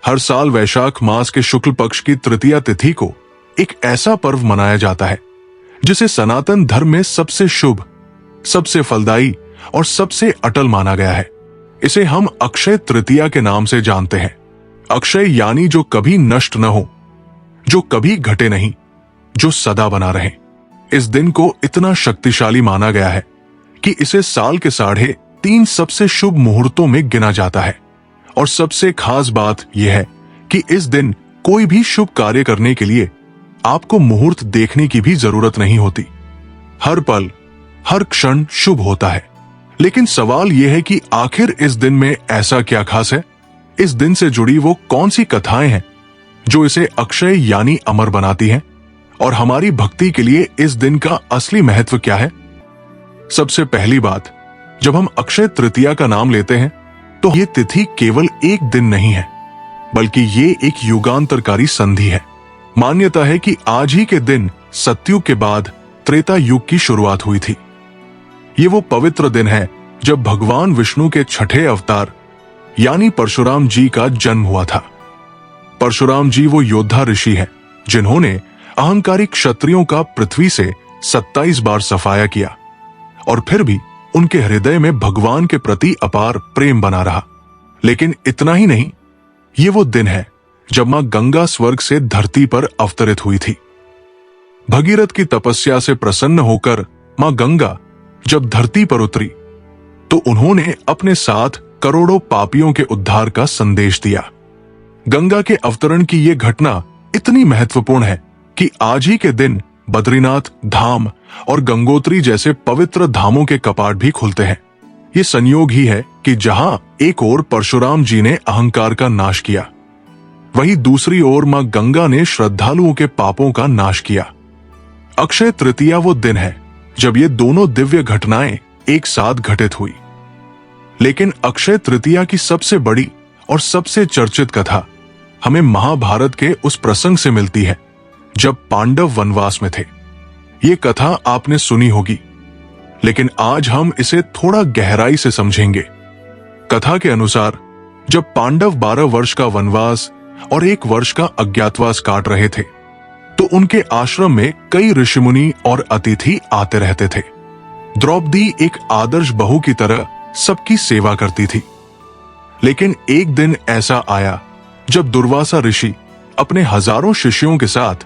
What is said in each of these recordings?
हर साल वैशाख मास के शुक्ल पक्ष की तृतीया तिथि को एक ऐसा पर्व मनाया जाता है जिसे सनातन धर्म में सबसे शुभ, सबसे फलदायी और सबसे अटल माना गया है। इसे हम अक्षय तृतीया के नाम से जानते हैं। अक्षय यानी जो कभी नष्ट न हो, जो कभी घटे नहीं, जो सदा बना रहे। इस दिन को इतना शक्तिशाली माना गया है कि इसे साल के 3.5 सबसे शुभ मुहूर्तों में गिना जाता है। और सबसे खास बात यह है कि इस दिन कोई भी शुभ कार्य करने के लिए आपको मुहूर्त देखने की भी जरूरत नहीं होती। हर पल, हर क्षण शुभ होता है। लेकिन सवाल यह है कि आखिर इस दिन में ऐसा क्या खास है? इस दिन से जुड़ी वो कौन सी कथाएं हैं जो इसे अक्षय यानी अमर बनाती हैं? और हमारी भक्ति के लिए इस दिन का असली महत्व क्या है? सबसे पहली बात, जब हम अक्षय तृतीया का नाम लेते हैं तो ये तिथि केवल एक दिन नहीं है, बल्कि ये एक युगांतरकारी संधि है। मान्यता है कि आज ही के दिन सतयुग के बाद त्रेता युग की शुरुआत हुई थी। ये वो पवित्र दिन है जब भगवान विष्णु के छठे अवतार यानी परशुराम जी का जन्म हुआ था। परशुराम जी वो योद्धा ऋषि हैं जिन्होंने अहंकारी क्षत्रियों का पृथ्वी से 27 बार सफाया किया और फिर भी उनके हृदय में भगवान के प्रति अपार प्रेम बना रहा। लेकिन इतना ही नहीं, ये वो दिन है जब मां गंगा स्वर्ग से धरती पर अवतरित हुई थी। भगीरथ की तपस्या से प्रसन्न होकर मां गंगा जब धरती पर उतरी तो उन्होंने अपने साथ करोड़ों पापियों के उद्धार का संदेश दिया। गंगा के अवतरण की यह घटना इतनी महत्वपूर्ण है कि आज ही के दिन बद्रीनाथ धाम और गंगोत्री जैसे पवित्र धामों के कपाट भी खुलते हैं। ये संयोग ही है कि जहां एक ओर परशुराम जी ने अहंकार का नाश किया, वहीं दूसरी ओर मां गंगा ने श्रद्धालुओं के पापों का नाश किया। अक्षय तृतीया वो दिन है जब ये दोनों दिव्य घटनाएं एक साथ घटित हुई। लेकिन अक्षय तृतीया की सबसे बड़ी और सबसे चर्चित कथा हमें महाभारत के उस प्रसंग से मिलती है जब पांडव वनवास में थे। ये कथा आपने सुनी होगी, लेकिन आज हम इसे थोड़ा गहराई से समझेंगे। कथा के अनुसार जब पांडव 12 वर्ष का वनवास और 1 वर्ष का अज्ञातवास काट रहे थे तो उनके आश्रम में कई ऋषिमुनि और अतिथि आते रहते थे। द्रौपदी एक आदर्श बहू की तरह सबकी सेवा करती थी। लेकिन एक दिन ऐसा आया जब दुर्वासा ऋषि अपने हजारों शिष्यों के साथ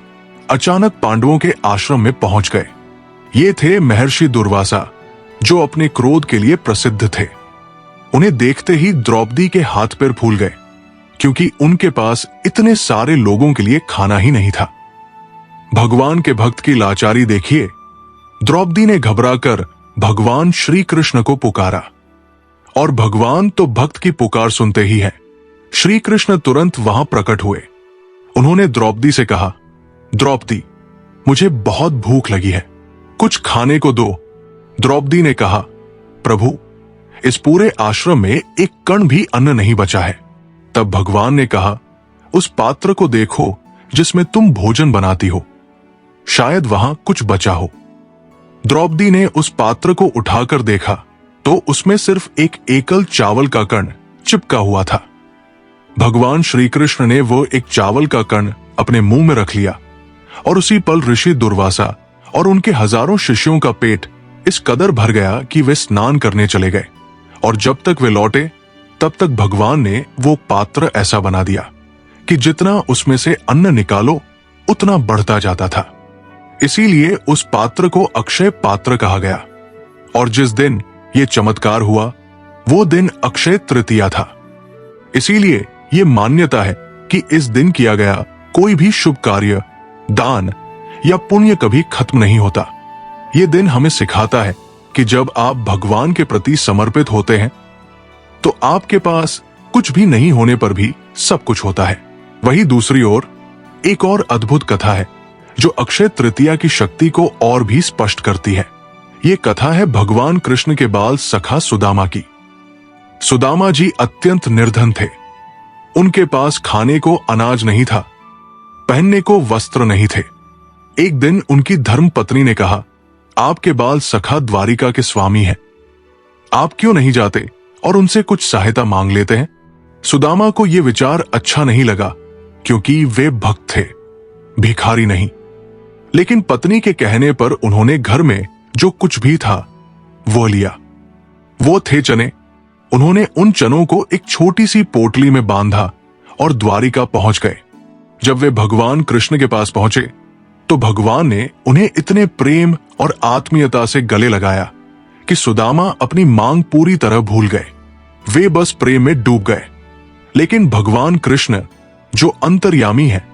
अचानक पांडवों के आश्रम में पहुंच गए। ये थे महर्षि दुर्वासा, जो अपने क्रोध के लिए प्रसिद्ध थे। उन्हें देखते ही द्रौपदी के हाथ पैर फूल गए, क्योंकि उनके पास इतने सारे लोगों के लिए खाना ही नहीं था। भगवान के भक्त की लाचारी देखिए, द्रौपदी ने घबराकर भगवान श्री कृष्ण को पुकारा। और भगवान तो भक्त की पुकार सुनते ही हैं। श्री कृष्ण तुरंत वहां प्रकट हुए। उन्होंने द्रौपदी से कहा, द्रौपदी, मुझे बहुत भूख लगी है, कुछ खाने को दो। द्रौपदी ने कहा, प्रभु, इस पूरे आश्रम में एक कण भी अन्न नहीं बचा है। तब भगवान ने कहा, उस पात्र को देखो जिसमें तुम भोजन बनाती हो, शायद वहां कुछ बचा हो। द्रौपदी ने उस पात्र को उठाकर देखा तो उसमें सिर्फ एक एकल चावल का कण चिपका हुआ था। भगवान श्री कृष्ण ने वो एक चावल का कण अपने मुंह में रख लिया और उसी पल ऋषि दुर्वासा और उनके हजारों शिष्यों का पेट इस कदर भर गया कि वे स्नान करने चले गए। और जब तक वे लौटे तब तक भगवान ने वो पात्र ऐसा बना दिया कि जितना उसमें से अन्न निकालो उतना बढ़ता जाता था। इसीलिए उस पात्र को अक्षय पात्र कहा गया। और जिस दिन ये चमत्कार हुआ वो दिन अक्षय तृतीया था। इसीलिए ये मान्यता है कि इस दिन किया गया कोई भी शुभ कार्य, दान या पुण्य कभी खत्म नहीं होता। ये दिन हमें सिखाता है कि जब आप भगवान के प्रति समर्पित होते हैं तो आपके पास कुछ भी नहीं होने पर भी सब कुछ होता है। वहीं दूसरी ओर एक और अद्भुत कथा है जो अक्षय तृतीया की शक्ति को और भी स्पष्ट करती है। ये कथा है भगवान कृष्ण के बाल सखा सुदामा की। सुदामा जी अत्यंत निर्धन थे। उनके पास खाने को अनाज नहीं था, पहनने को वस्त्र नहीं थे। एक दिन उनकी धर्म पत्नी ने कहा, आपके बाल सखा द्वारिका के स्वामी हैं, आप क्यों नहीं जाते और उनसे कुछ सहायता मांग लेते हैं? सुदामा को यह विचार अच्छा नहीं लगा, क्योंकि वे भक्त थे, भिखारी नहीं। लेकिन पत्नी के कहने पर उन्होंने घर में जो कुछ भी था वो लिया। वो थे चने। उन्होंने उन चनों को एक छोटी सी पोटली में बांधा और द्वारिका पहुंच गए। जब वे भगवान कृष्ण के पास पहुंचे तो भगवान ने उन्हें इतने प्रेम और आत्मीयता से गले लगाया कि सुदामा अपनी मांग पूरी तरह भूल गए। वे बस प्रेम में डूब गए। लेकिन भगवान कृष्ण, जो अंतर्यामी है,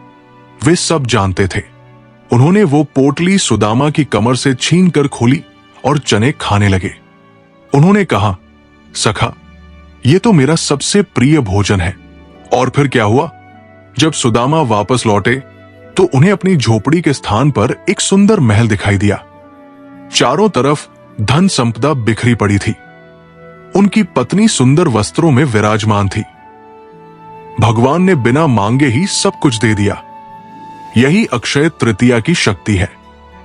वे सब जानते थे। उन्होंने वो पोटली सुदामा की कमर से छीन कर खोली और चने खाने लगे। उन्होंने कहा, सखा, ये तो मेरा सबसे प्रिय भोजन है। और फिर क्या हुआ? जब सुदामा वापस लौटे तो उन्हें अपनी झोपड़ी के स्थान पर एक सुंदर महल दिखाई दिया। चारों तरफ धन संपदा बिखरी पड़ी थी। उनकी पत्नी सुंदर वस्त्रों में विराजमान थी। भगवान ने बिना मांगे ही सब कुछ दे दिया। यही अक्षय तृतीया की शक्ति है।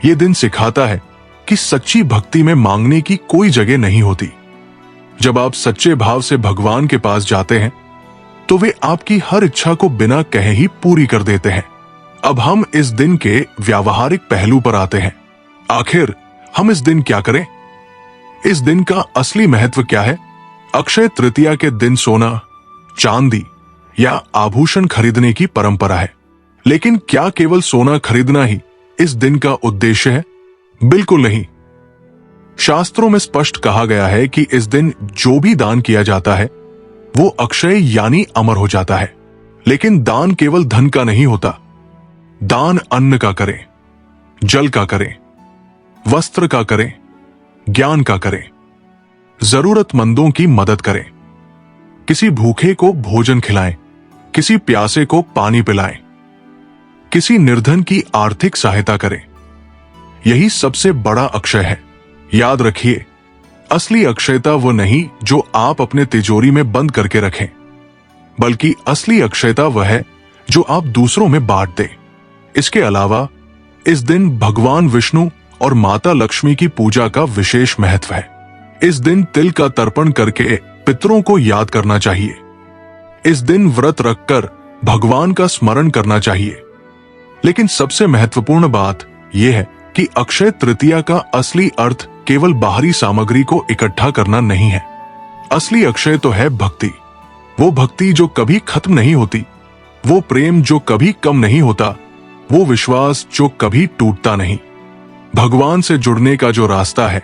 यह दिन सिखाता है कि सच्ची भक्ति में मांगने की कोई जगह नहीं होती। जब आप सच्चे भाव से भगवान के पास जाते हैं तो वे आपकी हर इच्छा को बिना कहे ही पूरी कर देते हैं। अब हम इस दिन के व्यावहारिक पहलू पर आते हैं। आखिर हम इस दिन क्या करें? इस दिन का असली महत्व क्या है? अक्षय तृतीया के दिन सोना, चांदी या आभूषण खरीदने की परंपरा है। लेकिन क्या केवल सोना खरीदना ही इस दिन का उद्देश्य है? बिल्कुल नहीं। शास्त्रों में स्पष्ट कहा गया है कि इस दिन जो भी दान किया जाता है वो अक्षय यानी अमर हो जाता है। लेकिन दान केवल धन का नहीं होता। दान अन्न का करें, जल का करें, वस्त्र का करें, ज्ञान का करें, जरूरतमंदों की मदद करें, किसी भूखे को भोजन खिलाएं, किसी प्यासे को पानी पिलाएं, किसी निर्धन की आर्थिक सहायता करें। यही सबसे बड़ा अक्षय है। याद रखिए, असली अक्षयता वो नहीं जो आप अपने तिजोरी में बंद करके रखें, बल्कि असली अक्षयता वह है जो आप दूसरों में बांट दें। इसके अलावा इस दिन भगवान विष्णु और माता लक्ष्मी की पूजा का विशेष महत्व है। इस दिन तिल का तर्पण करके पितरों को याद करना चाहिए। इस दिन व्रत रखकर भगवान का स्मरण करना चाहिए। लेकिन सबसे महत्वपूर्ण बात यह है कि अक्षय तृतीया का असली अर्थ केवल बाहरी सामग्री को इकट्ठा करना नहीं है। असली अक्षय तो है भक्ति। वो भक्ति जो कभी खत्म नहीं होती, वो प्रेम जो कभी कम नहीं होता, वो विश्वास जो कभी टूटता नहीं। भगवान से जुड़ने का जो रास्ता है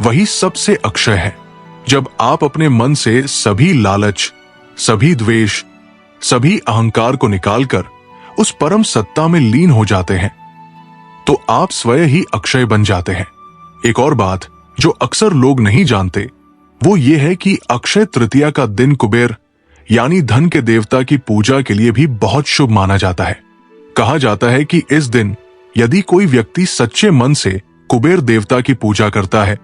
वही सबसे अक्षय है। जब आप अपने मन से सभी लालच, सभी द्वेष, सभी अहंकार को निकालकर उस परम सत्ता में लीन हो जाते हैं तो आप स्वयं ही अक्षय बन जाते हैं। एक और बात जो अक्सर लोग नहीं जानते वो ये है कि अक्षय तृतीया का दिन कुबेर यानी धन के देवता की पूजा के लिए भी बहुत शुभ माना जाता है। कहा जाता है कि इस दिन यदि कोई व्यक्ति सच्चे मन से कुबेर देवता की पूजा करता है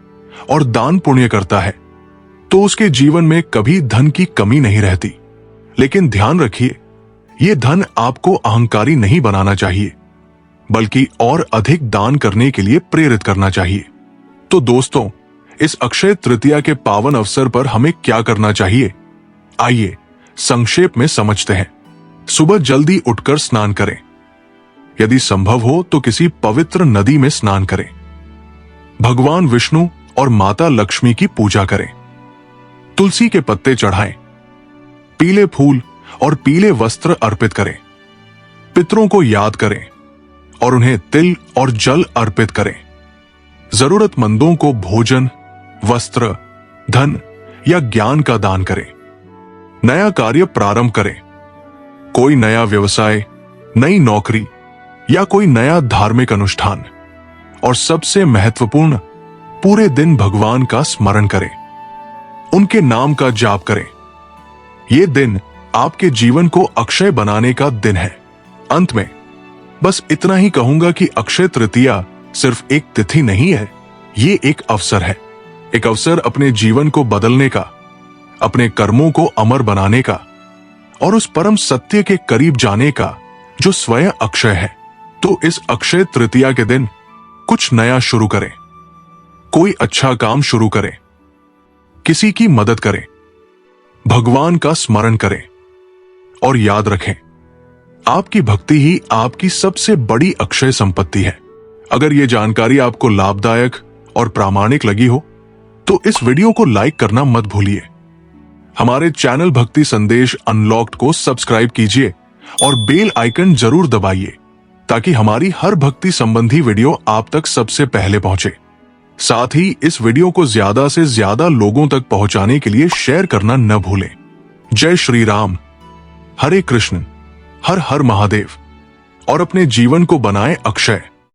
और दान पुण्य करता है तो उसके जीवन में कभी धन की कमी नहीं रहती। लेकिन ध्यान रखिए, ये धन आपको अहंकारी नहीं बनाना चाहिए, बल्कि और अधिक दान करने के लिए प्रेरित करना चाहिए। तो दोस्तों, इस अक्षय तृतीया के पावन अवसर पर हमें क्या करना चाहिए? आइए संक्षेप में समझते हैं। सुबह जल्दी उठकर स्नान करें। यदि संभव हो तो किसी पवित्र नदी में स्नान करें। भगवान विष्णु और माता लक्ष्मी की पूजा करें। तुलसी के पत्ते चढ़ाएं। पीले फूल और पीले वस्त्र अर्पित करें। पितरों को याद करें और उन्हें तिल और जल अर्पित करें। जरूरतमंदों को भोजन, वस्त्र, धन या ज्ञान का दान करें। नया कार्य प्रारंभ करें। कोई नया व्यवसाय, नई नौकरी या कोई नया धार्मिक अनुष्ठान। और सबसे महत्वपूर्ण, पूरे दिन भगवान का स्मरण करें, उनके नाम का जाप करें। यह दिन आपके जीवन को अक्षय बनाने का दिन है। अंत में बस इतना ही कहूंगा कि अक्षय तृतीया सिर्फ एक तिथि नहीं है, ये एक अवसर है। एक अवसर अपने जीवन को बदलने का, अपने कर्मों को अमर बनाने का और उस परम सत्य के करीब जाने का जो स्वयं अक्षय है। तो इस अक्षय तृतीया के दिन कुछ नया शुरू करें। कोई अच्छा काम शुरू करें, किसी की मदद करें, भगवान का स्मरण करें और याद रखें, आपकी भक्ति ही आपकी सबसे बड़ी अक्षय संपत्ति है। अगर ये जानकारी आपको लाभदायक और प्रामाणिक लगी हो तो इस वीडियो को लाइक करना मत भूलिए। हमारे चैनल भक्ति संदेश अनलॉक्ड को सब्सक्राइब कीजिए और बेल आइकन जरूर दबाइए ताकि हमारी हर भक्ति संबंधी वीडियो आप तक सबसे पहले पहुंचे। साथ ही इस वीडियो को ज्यादा से ज्यादा लोगों तक पहुंचाने के लिए शेयर करना न भूलें। जय श्री राम, हरे कृष्ण, हर हर महादेव और अपने जीवन को बनाएं अक्षय।